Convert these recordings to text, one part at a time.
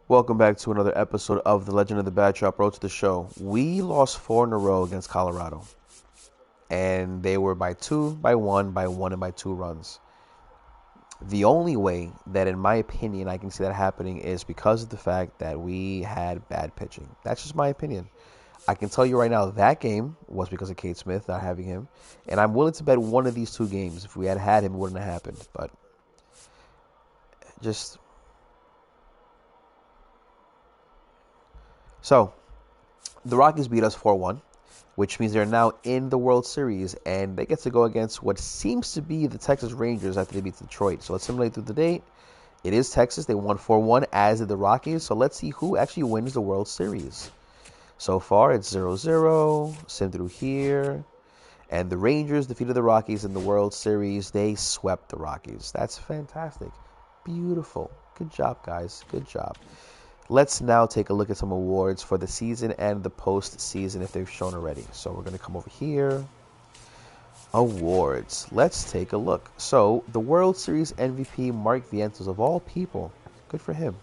Welcome back to another episode of The Legend of the Bad Shop Road to the Show. We lost 4 in a row against Colorado. And they were by 2, by 1, by 1, and by 2 runs. The only way that, in my opinion, I can see that happening is because of the fact that we had bad pitching. That's just my opinion. I can tell you right now, that game was because of Cade Smith not having him. And I'm willing to bet one of these 2 games. If we had had him, it wouldn't have happened. But just... So, the Rockies beat us 4-1, which means they're now in the World Series, and they get to go against what seems to be the Texas Rangers after they beat Detroit. So let's simulate through the date. It is Texas. They won 4-1, as did the Rockies. So let's see who actually wins the World Series. So far, it's 0-0. Sim through here. And the Rangers defeated the Rockies in the World Series. They swept the Rockies. That's fantastic. Beautiful. Good job, guys. Good job. Let's now take a look at some awards for the season and the postseason if they've shown already. So we're going to come over here. Awards. Let's take a look. So the World Series MVP, Mark Vientos, of all people. Good for him.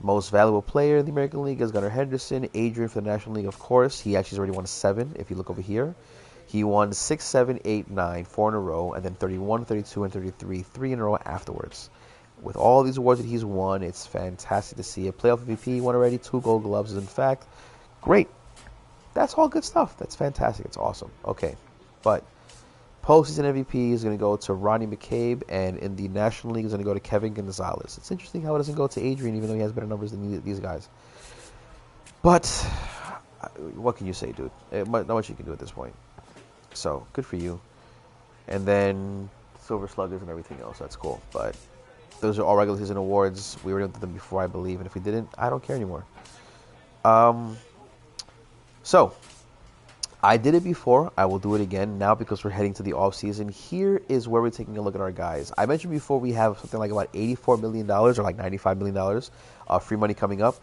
Most valuable player in the American League is Gunnar Henderson. Adrian for the National League, of course. He actually has already won 7, if you look over here. He won 6, 7, 8, 9, 4 in a row, and then 31, 32, and 33, 3 in a row afterwards. With all these awards that he's won, it's fantastic to see. A playoff MVP won already, 2 Gold Gloves, in fact. Great. That's all good stuff. That's fantastic. It's awesome. Okay. But postseason MVP is going to go to Ronnie McCabe, and in the National League is going to go to Kevin Gonzalez. It's interesting how it doesn't go to Adrian, even though he has better numbers than these guys. But what can you say, dude? Not much you can do at this point. So, good for you. And then Silver Sluggers and everything else. That's cool. But those are all regular season awards. We already did them before, I believe. And if we didn't, I don't care anymore. So, I did it before. I will do it again now because we're heading to the offseason. Here is where we're taking a look at our guys. I mentioned before we have something like about $84 million or like $95 million free money coming up.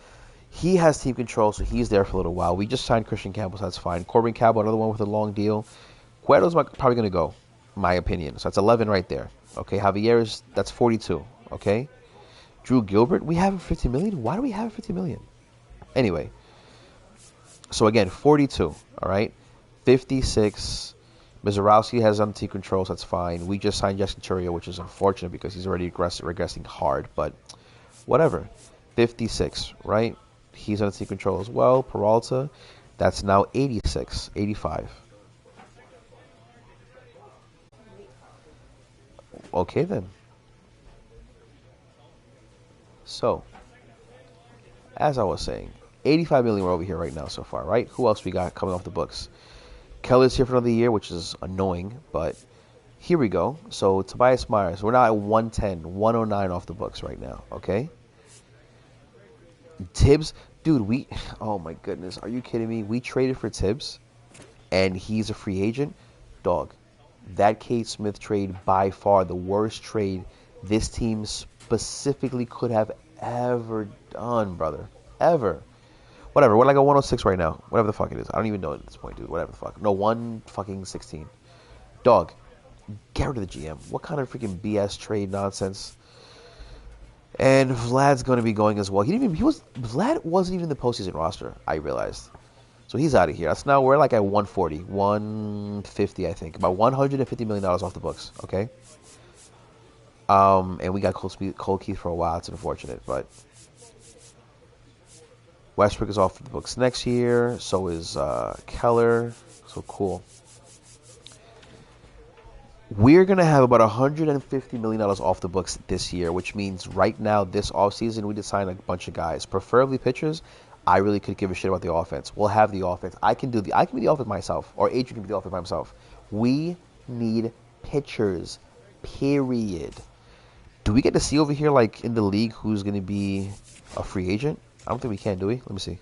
He has team control, so he's there for a little while. We just signed Christian Campbell, so that's fine. Corbin Cabell, another one with a long deal. Cueto's probably going to go, my opinion. So that's 11 right there. Okay, Javier's, that's 42. Okay, Drew Gilbert, we have him for $50 million. Why do we have him for $50 million? Anyway, so again, 42. All right, 56. Mizorowski has on team control, so that's fine. We just signed Jackson Churio, which is unfortunate because he's already regressing hard, but whatever. 56, right? He's on team control as well. Peralta, that's now 86, 85. Okay then. So, as I was saying, $85 million we're over here right now so far, right? Who else we got coming off the books? Keller's here for another year, which is annoying, but here we go. So, Tobias Myers, we're now at 110, 109 off the books right now, okay? Tibbs, dude, oh my goodness, are you kidding me? We traded for Tibbs, and he's a free agent. Dog, that Cade Smith trade, by far the worst trade this team specifically could have ever done, brother. Ever. Whatever. We're like a 106 right now. Whatever the fuck it is. I don't even know at this point, dude. Whatever the fuck. No, 116. Dog, get rid of the GM. What kind of freaking BS trade nonsense? And Vlad's going to be going as well. Vlad wasn't even in the postseason roster, I realized. So he's out of here. That's now we're like at 140, 150, I think. About $150 million off the books, okay? And we got Cole Keith for a while. It's unfortunate, but Westbrook is off the books next year. So is Keller. So cool. We're going to have about $150 million off the books this year, which means right now, this offseason, we just signed a bunch of guys, preferably pitchers. I really could give a shit about the offense. We'll have the offense. I can be the offense myself, or Adrian can be the offense by himself. We need pitchers, period. Do we get to see over here, like, in the league, who's going to be a free agent? I don't think we can, do we? Let me see.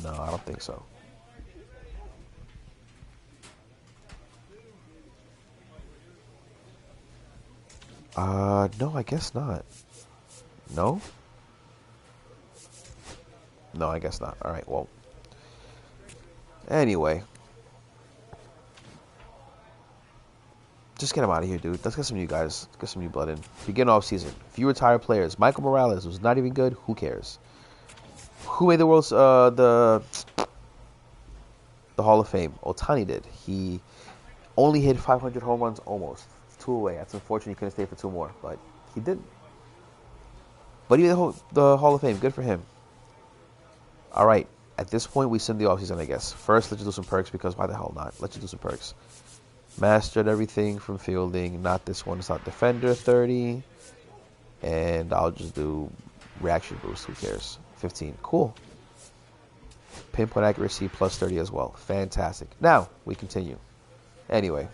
No, I don't think so. No, I guess not. No? No, I guess not. All right, well. Anyway. Just get him out of here, dude. Let's get some new guys. Let's get some new blood in. Begin off season. Few retired players. Michael Morales was not even good. Who cares? Who made the world's the Hall of Fame? Ohtani did. He only hit 500 home runs almost. 2 away. That's unfortunate he couldn't stay for 2 more, but he did. But he made the Hall of Fame. Good for him. All right. At this point, we send the offseason, I guess. First, let's just do some perks because why the hell not? Let's just do some perks. Mastered everything from fielding. Not this one. It's not defender 30. And I'll just do reaction boost. Who cares? 15. Cool. Pinpoint accuracy plus 30 as well. Fantastic. Now, we continue. Anyway.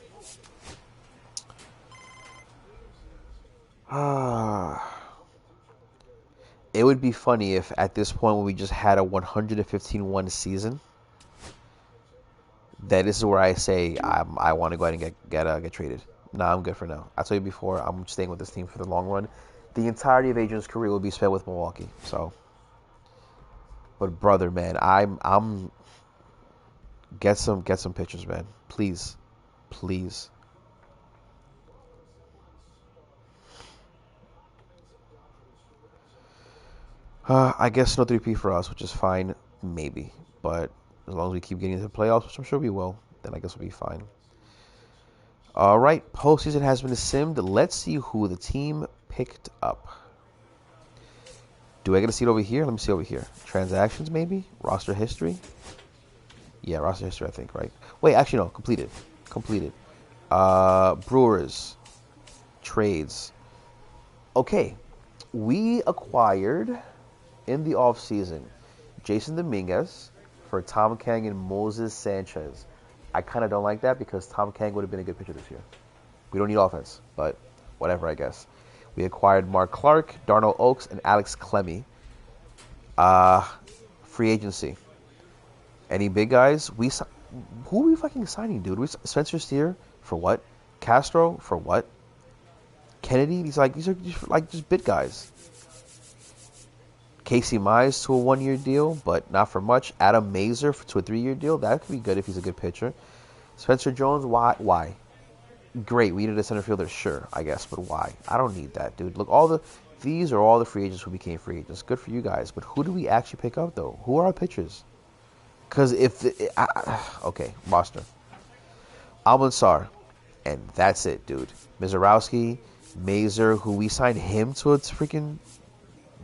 It would be funny if at this point when we just had a 115-1 season, that this is where I say I want to go ahead and get traded. Nah, I'm good for now. I told you before, I'm staying with this team for the long run. The entirety of Adrian's career will be spent with Milwaukee. So, but brother, man, I'm get some pictures, man. Please. I guess no 3P for us, which is fine, maybe. But as long as we keep getting into the playoffs, which I'm sure we will, then I guess we'll be fine. All right, postseason has been simmed. Let's see who the team picked up. Do I get to see it over here? Let me see over here. Transactions, maybe? Roster history? Yeah, roster history, I think, right? Wait, actually, no. Completed. Brewers. Trades. Okay. We acquired, in the offseason, Jason Dominguez for Tom Kang and Moses Sanchez. I kind of don't like that because Tom Kang would have been a good pitcher this year. We don't need offense, but whatever, I guess. We acquired Mark Clark, Darnell Oaks, and Alex Clemmy. Free agency. Any big guys? Who are we fucking signing, dude? Spencer Steer for what? Castro for what? Kennedy? These are just bit guys. Casey Mize to a 1-year deal, but not for much. Adam Mazur to a 3-year deal. That could be good if he's a good pitcher. Spencer Jones, why? Great, we needed a center fielder, sure, I guess, but why? I don't need that, dude. Look, these are all the free agents who became free agents. Good for you guys, but who do we actually pick up, though? Who are our pitchers? Because okay, roster. Almansar, and that's it, dude. Mizorowski, Mazur, who we signed him to a freaking...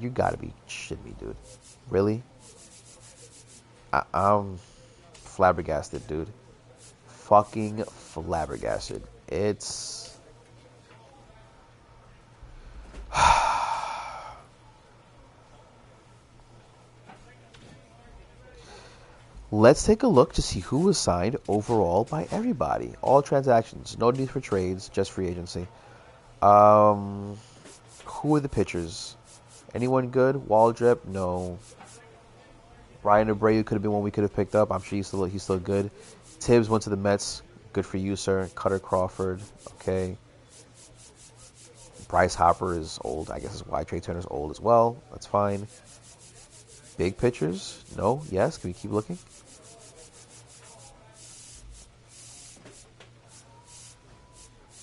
You gotta be shitting me, dude. Really? I'm flabbergasted, dude. Fucking flabbergasted. It's... Let's take a look to see who was signed overall by everybody. All transactions. No need for trades, just free agency. Who are the pitchers? Anyone good? Waldrep? No. Ryan Abreu could have been one we could have picked up. I'm sure he's still good. Tibbs went to the Mets. Good for you, sir. Cutter Crawford. Okay. Bryce Hopper is old. I guess is why Trey Turner's old as well. That's fine. Big pitchers? No? Yes? Can we keep looking?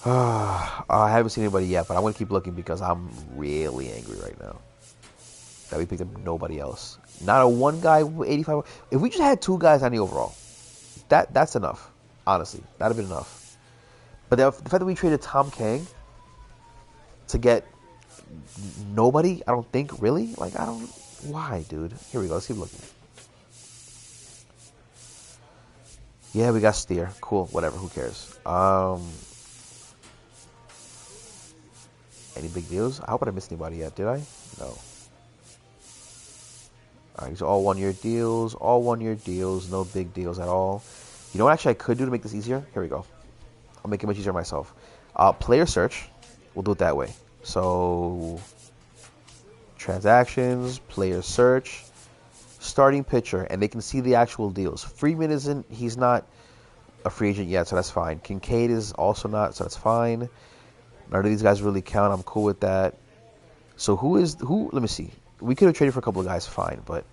I haven't seen anybody yet, but I'm going to keep looking because I'm really angry right now that we picked up nobody else. Not a one guy with 85. If we just had 2 guys on the overall, that's enough. Honestly, that would have been enough. But the fact that we traded Tom Kang to get nobody, I don't think, really? Why, dude? Here we go. Let's keep looking. Yeah, we got Steer. Cool. Whatever. Who cares? Any big deals? I hope I didn't miss anybody yet. Did I? No. All right, these are all 1-year deals. All 1-year deals. No big deals at all. You know what actually I could do to make this easier? Here we go. I'll make it much easier myself. Player search. We'll do it that way. So, transactions, player search, starting pitcher, and they can see the actual deals. Freeman he's not a free agent yet, so that's fine. Kincaid is also not, so that's fine. None of these guys really count. I'm cool with that. So who? Let me see. We could have traded for a couple of guys, fine, but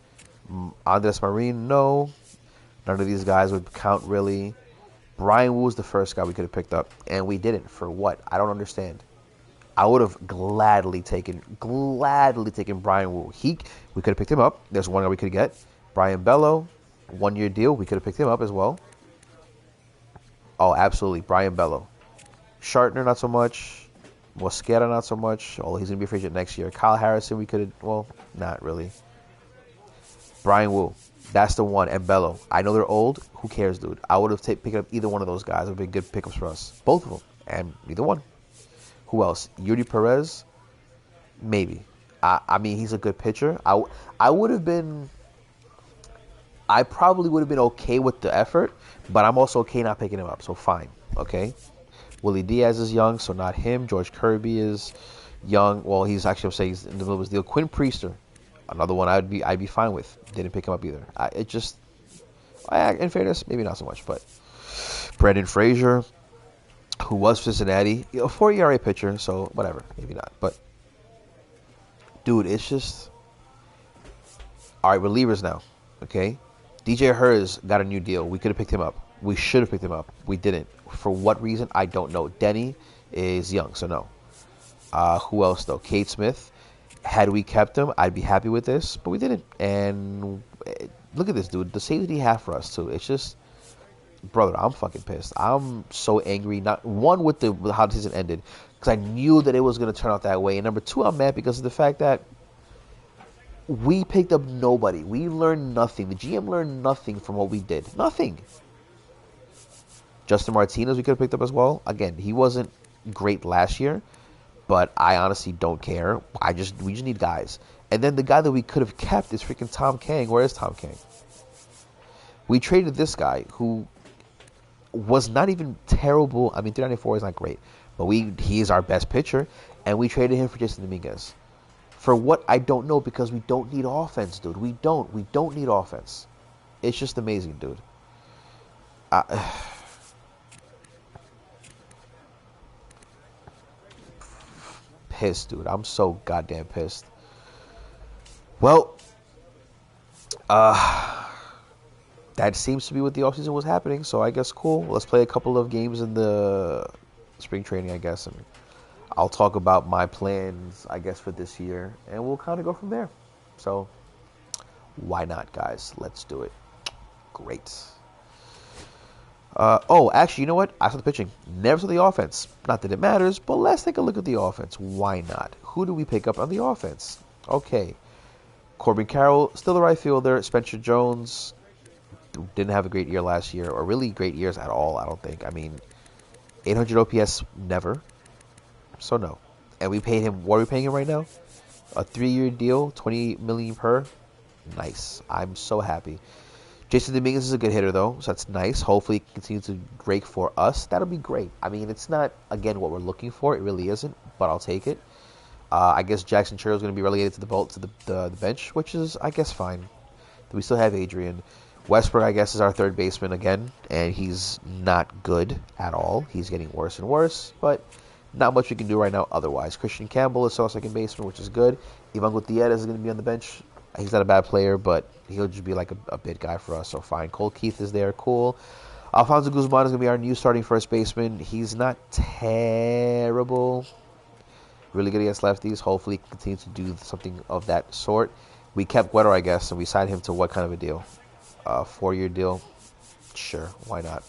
Andres Marin, no. None of these guys would count really. Brian Wu was the first guy we could have picked up, and we didn't. For what? I don't understand. I would have gladly taken Brian Wu. We could have picked him up. There's one guy we could get. Brian Bello, 1-year deal. We could have picked him up as well. Oh, absolutely. Brian Bello. Shartner, not so much. Mosquera, not so much. Oh, he's going to be a free agent next year. Kyle Harrison, we could have, well, not really. Brian Wu. That's the one. And Bello. I know they're old. Who cares, dude? I would have picked up either one of those guys. It would be good pickups for us. Both of them. And neither one. Who else? Yuri Perez? Maybe. I mean, he's a good pitcher. I would have been... I probably would have been okay with the effort, but I'm also okay not picking him up, so fine. Okay? Willie Diaz is young, so not him. George Kirby is young. Well, he's actually, I'm saying he's in the middle of his deal. Quinn Priester, another one I'd be fine with. Didn't pick him up either. In fairness, maybe not so much, but Brendan Frazier, who was Cincinnati, a 4 ERA pitcher, so whatever, maybe not. But dude, it's just all right. Relievers now, okay. DJ Hurz got a new deal. We could have picked him up. We should have picked him up. We didn't. For what reason? I don't know. Denny is young, so no. Who else though? Kate Smith. Had we kept him, I'd be happy with this, but we didn't. And look at this, dude. The saves that he had for us too. It's just, brother, I'm fucking pissed. I'm so angry. Not one with how the season ended, because I knew that it was going to turn out that way. And number two, I'm mad because of the fact that we picked up nobody. We learned nothing. The GM learned nothing from what we did. Nothing. Justin Martinez we could have picked up as well. Again, he wasn't great last year, but I honestly don't care. We just need guys. And then the guy that we could have kept is freaking Tom Kang. Where is Tom Kang? We traded this guy who was not even terrible. I mean, 394 is not great, but he is our best pitcher, and we traded him for Jason Dominguez. For what? I don't know, because we don't need offense, dude. We don't need offense. It's just amazing, dude. Pissed, dude. I'm so goddamn pissed. Well, that seems to be what the offseason was happening, so I guess cool. Let's play a couple of games in the spring training, I guess, and I'll talk about my plans, I guess, for this year, and we'll kind of go from there. So, why not, guys? Let's do it. Great. Actually, you know what? I saw the pitching. Never saw the offense. Not that it matters, but let's take a look at the offense. Why not? Who do we pick up on the offense? Okay. Corbin Carroll, still the right fielder. Spencer Jones didn't have a great year last year, or really great years at all, I don't think. I mean, 800 OPS, never. So no. And we paid him, what are we paying him right now? A 3-year deal, $28 million per. Nice. I'm so happy. Jason Dominguez is a good hitter, though, so that's nice. Hopefully he continues to break for us. That'll be great. I mean, it's not, again, what we're looking for. It really isn't, but I'll take it. I guess Jackson Churro is going to be relegated to the bench, which is, I guess, fine. We still have Adrian. Westbrook, I guess, is our third baseman again, and he's not good at all. He's getting worse and worse, but not much we can do right now otherwise. Christian Campbell is still second baseman, which is good. Ivan Gutierrez is going to be on the bench. He's not a bad player, but he'll just be like a bid guy for us, so fine. Cole Keith is there, cool. Alfonso Guzman is going to be our new starting first baseman. He's not terrible. Really good against lefties. Hopefully he continues to do something of that sort. We kept Guerrero, I guess, and we signed him to what kind of a deal? 4-year deal? Sure, why not?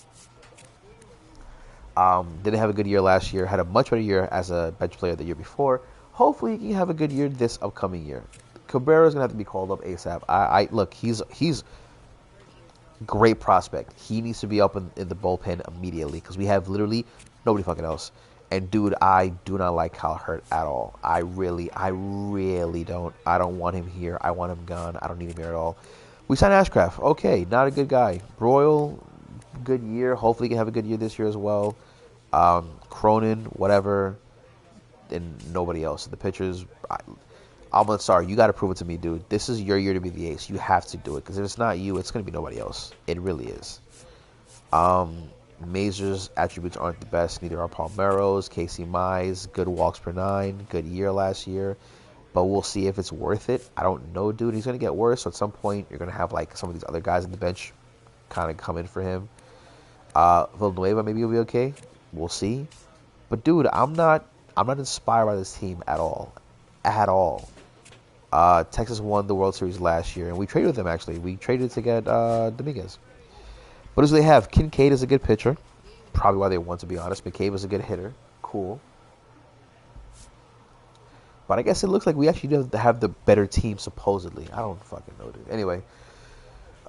Didn't have a good year last year. Had a much better year as a bench player the year before. Hopefully he can have a good year this upcoming year. Cabrera is going to have to be called up ASAP. Look, he's great prospect. He needs to be up in the bullpen immediately, because we have literally nobody fucking else. And dude, I do not like Kyle Hurt at all. I really don't. I don't want him here. I want him gone. I don't need him here at all. We signed Ashcraft. Okay, not a good guy. Broyle, good year. Hopefully he can have a good year this year as well. Cronin, whatever. And nobody else. The pitchers, I'm sorry, you got to prove it to me, dude. This is your year to be the ace. You have to do it, because if it's not you, it's going to be nobody else. It really is. Mazur's attributes aren't the best. Neither are Palmeiro's. Casey Mize, good walks per 9, good year last year. But we'll see if it's worth it. I don't know, dude. He's going to get worse. So at some point, you're going to have like some of these other guys on the bench kind of come in for him. Villanueva maybe will be okay. We'll see. But dude, I'm not inspired by this team at all. At all. Texas won the World Series last year, and we traded with them actually. We traded to get Dominguez. But as they have, Kincaid is a good pitcher. Probably why they won, to be honest. McCabe is a good hitter. Cool. But I guess it looks like we actually do have the better team, supposedly. I don't fucking know, dude. Anyway.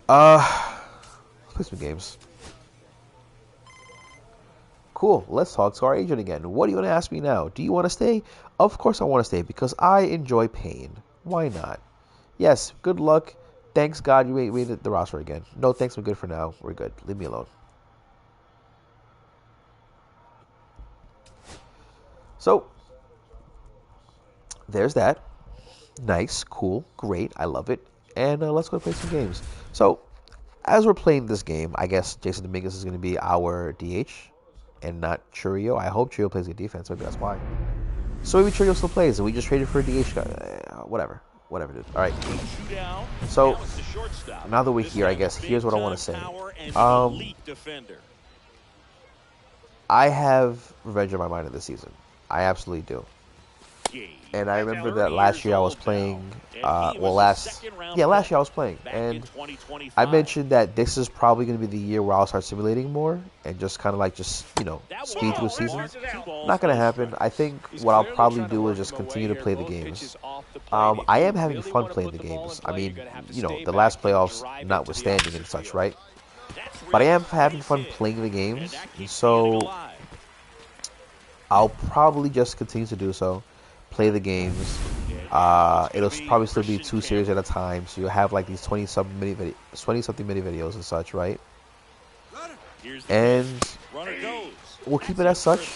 Let's play some games. Cool. Let's talk to our agent again. What do you want to ask me now? Do you want to stay? Of course I want to stay, because I enjoy pain. Why not? Yes, good luck. Thanks God you made the roster again. No thanks, I'm good for now. We're good. Leave me alone. So, there's that. Nice, cool, great. I love it. And let's go play some games. So, as we're playing this game, I guess Jason Dominguez is going to be our DH and not Churio. I hope Churio plays good defense. Maybe that's why. So maybe Churio still plays, and we just traded for a DH guy. Whatever, dude. All right. So now that we're here, I guess here's what I want to say. I have revenge on my mind in this season. I absolutely do. And I remember that last year I was playing, last year I was playing, and I mentioned that this is probably going to be the year where I'll start simulating more and just kind of like speed through seasons. Not going to happen. I think what I'll probably do is just continue to play the games. I am having fun playing the games. I mean, the last playoffs notwithstanding and such, right? But I am having fun playing the games, and so I'll probably just continue to do so. Play the games. It'll probably still be 2 series at a time, so you'll have like these 20-something mini videos and such, right? And we'll keep it as such.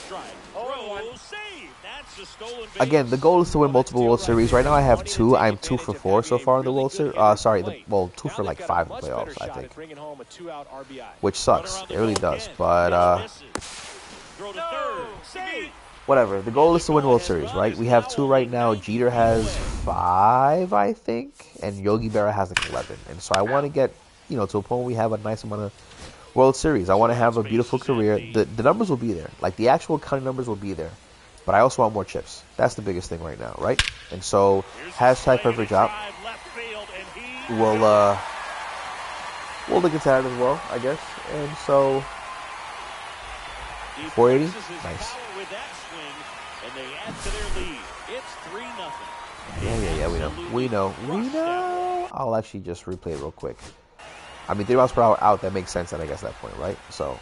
Again, the goal is to win multiple World Series. Right now I have 2. I'm 2 for 4 so far in the World Series. 2 for like 5 in the playoffs, I think. Which sucks. It really does. But, whatever. The goal is to win World Series, right? We have 2 right now. Jeter has 5, I think, and Yogi Berra has like 11. And so I want to get, to a point where we have a nice amount of World Series. I want to have a beautiful career. The numbers will be there. Like, the actual counting numbers will be there. But I also want more chips. That's the biggest thing right now, right? And so, hashtag perfect job. We'll look into that as well, I guess. And so, 480, nice. Yeah, we know. I'll actually just replay it real quick. I mean, 3 miles per hour out, that makes sense, I guess, at that point, right? So,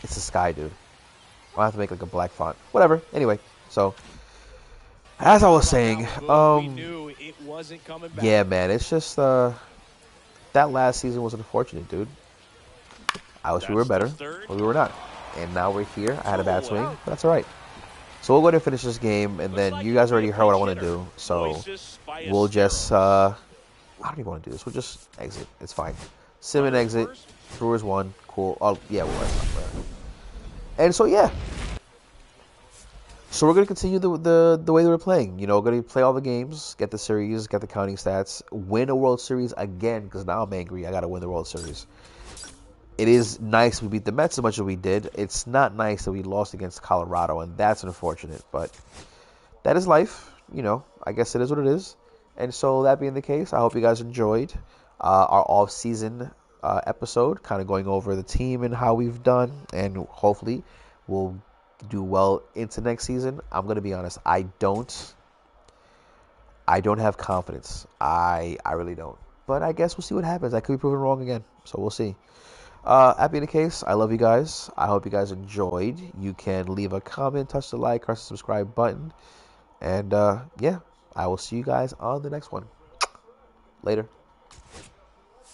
it's the sky, dude. I'll have to make like a black font. Whatever. Anyway, so as I was saying, yeah, man, it's just that last season was unfortunate, dude. I wish we were better, but we were not. And now we're here. I had a bad swing, but that's all right. So we'll go ahead and finish this game, and then you guys already heard what I want to do. So we'll just, how do you want to do this? We'll just exit. It's fine. Sim and exit. Brewers won. Cool. Oh, yeah, we'll and so, yeah. So we're going to continue the way that we're playing. We're going to play all the games, get the series, get the counting stats, win a World Series again, because now I'm angry. I got to win the World Series. It is nice we beat the Mets as much as we did. It's not nice that we lost against Colorado, and that's unfortunate. But that is life. I guess it is what it is. And so that being the case, I hope you guys enjoyed our off-season episode, kind of going over the team and how we've done, and hopefully we'll do well into next season. I'm going to be honest, I don't have confidence. I really don't. But I guess we'll see what happens. I could be proven wrong again, so we'll see. That being the case, I love you guys. I hope you guys enjoyed. You can leave a comment, touch the like, press the subscribe button. And, yeah, I will see you guys on the next one. Later.